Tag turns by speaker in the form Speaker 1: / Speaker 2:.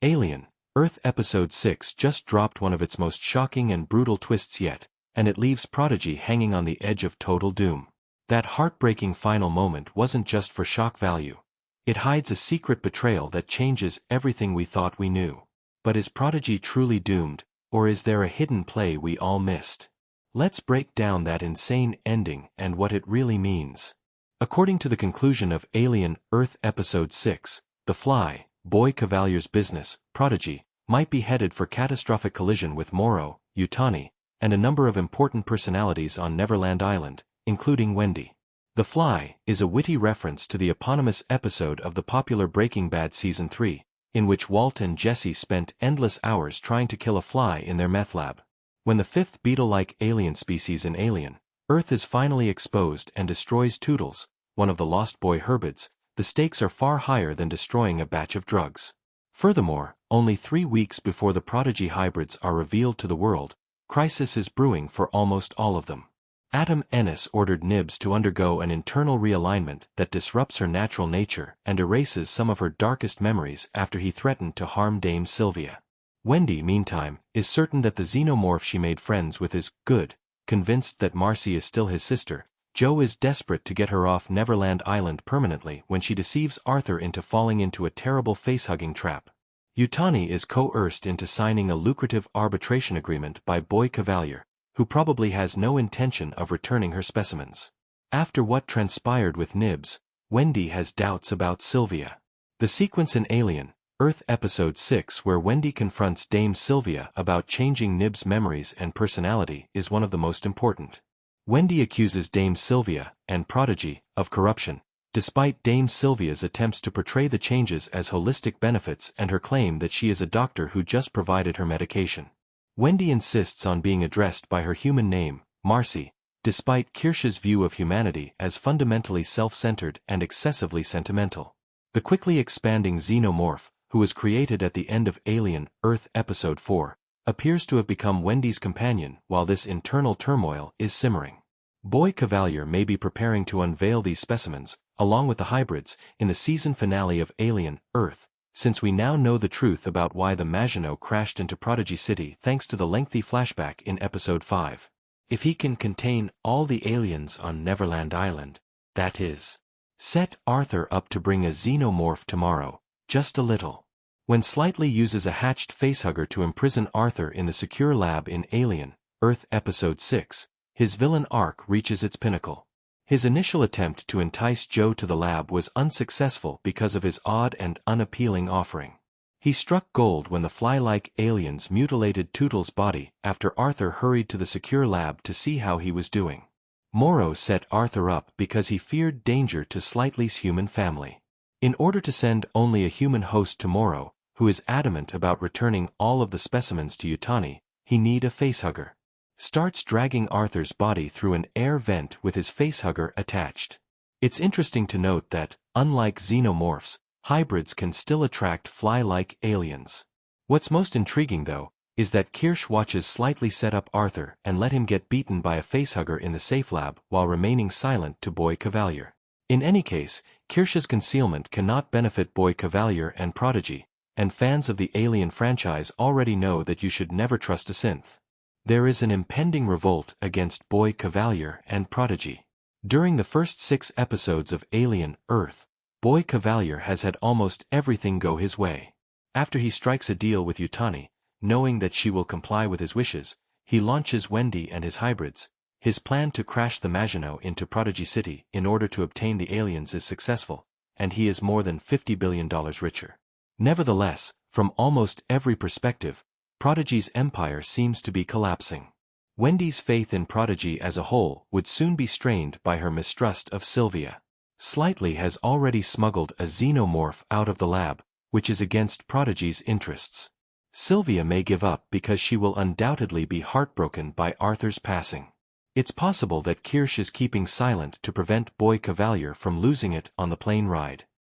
Speaker 1: Alien, Earth Episode 6 just dropped one of its most shocking and brutal twists yet, and it leaves Prodigy hanging on the edge of total doom. That heartbreaking final moment wasn't just for shock value. It hides a secret betrayal that changes everything we thought we knew. But is Prodigy truly doomed, or is there a hidden play we all missed? Let's break down that insane ending and what it really means. According to the conclusion of Alien, Earth Episode 6, The Fly, Boy Kavalier's business, Prodigy, might be headed for catastrophic collision with Morrow, Yutani, and a number of important personalities on Neverland Island, including Wendy. The Fly is a witty reference to the eponymous episode of the popular Breaking Bad Season 3, in which Walt and Jesse spent endless hours trying to kill a fly in their meth lab. When the fifth beetle-like alien species in Alien, Earth is finally exposed and destroys Toodles, one of the Lost Boy Herbids, the stakes are far higher than destroying a batch of drugs. Furthermore, only 3 weeks before the Prodigy hybrids are revealed to the world, crisis is brewing for almost all of them. Adam Ennis ordered Nibs to undergo an internal realignment that disrupts her natural nature and erases some of her darkest memories after he threatened to harm Dame Sylvia. Wendy, meantime, is certain that the xenomorph she made friends with is good, convinced that Marcy is still his sister. Joe is desperate to get her off Neverland Island permanently when she deceives Arthur into falling into a terrible face-hugging trap. Yutani is coerced into signing a lucrative arbitration agreement by Boy Kavalier, who probably has no intention of returning her specimens. After what transpired with Nibs, Wendy has doubts about Sylvia. The sequence in Alien, Earth Episode 6 where Wendy confronts Dame Sylvia about changing Nibs' memories and personality is one of the most important. Wendy accuses Dame Sylvia, and Prodigy, of corruption, despite Dame Sylvia's attempts to portray the changes as holistic benefits and her claim that she is a doctor who just provided her medication. Wendy insists on being addressed by her human name, Marcy, despite Kirsch's view of humanity as fundamentally self-centered and excessively sentimental. The quickly expanding xenomorph, who was created at the end of Alien, Earth Episode 4, appears to have become Wendy's companion while this internal turmoil is simmering. Boy Kavalier may be preparing to unveil these specimens, along with the hybrids, in the season finale of Alien, Earth, since we now know the truth about why the Maginot crashed into Prodigy City thanks to the lengthy flashback in Episode 5. If he can contain all the aliens on Neverland Island, that is, set Arthur up to bring a xenomorph tomorrow, just a little. When Slightly uses a hatched facehugger to imprison Arthur in the secure lab in Alien, Earth Episode 6, his villain arc reaches its pinnacle. His initial attempt to entice Joe to the lab was unsuccessful because of his odd and unappealing offering. He struck gold when the fly-like aliens mutilated Toodles' body after Arthur hurried to the secure lab to see how he was doing. Morrow set Arthur up because he feared danger to Slightly's human family. In order to send only a human host to Morrow, who is adamant about returning all of the specimens to Yutani, he need a facehugger. Starts dragging Arthur's body through an air vent with his facehugger attached. It's interesting to note that, unlike xenomorphs, hybrids can still attract fly-like aliens. What's most intriguing though, is that Kirsch watches Slightly set up Arthur and let him get beaten by a facehugger in the safe lab while remaining silent to Boy Kavalier. In any case, Kirsch's concealment cannot benefit Boy Kavalier and Prodigy, and fans of the Alien franchise already know that you should never trust a synth. There is an impending revolt against Boy Kavalier and Prodigy. During the first 6 episodes of Alien, Earth, Boy Kavalier has had almost everything go his way. After he strikes a deal with Yutani, knowing that she will comply with his wishes, he launches Wendy and his hybrids. His plan to crash the Maginot into Prodigy City in order to obtain the aliens is successful, and he is more than $50 billion richer. Nevertheless, from almost every perspective, Prodigy's empire seems to be collapsing. Wendy's faith in Prodigy as a whole would soon be strained by her mistrust of Sylvia. Slightly has already smuggled a xenomorph out of the lab, which is against Prodigy's interests. Sylvia may give up because she will undoubtedly be heartbroken by Arthur's passing. It's possible that Kirsch is keeping silent to prevent Boy Kavalier from losing it on the plane ride.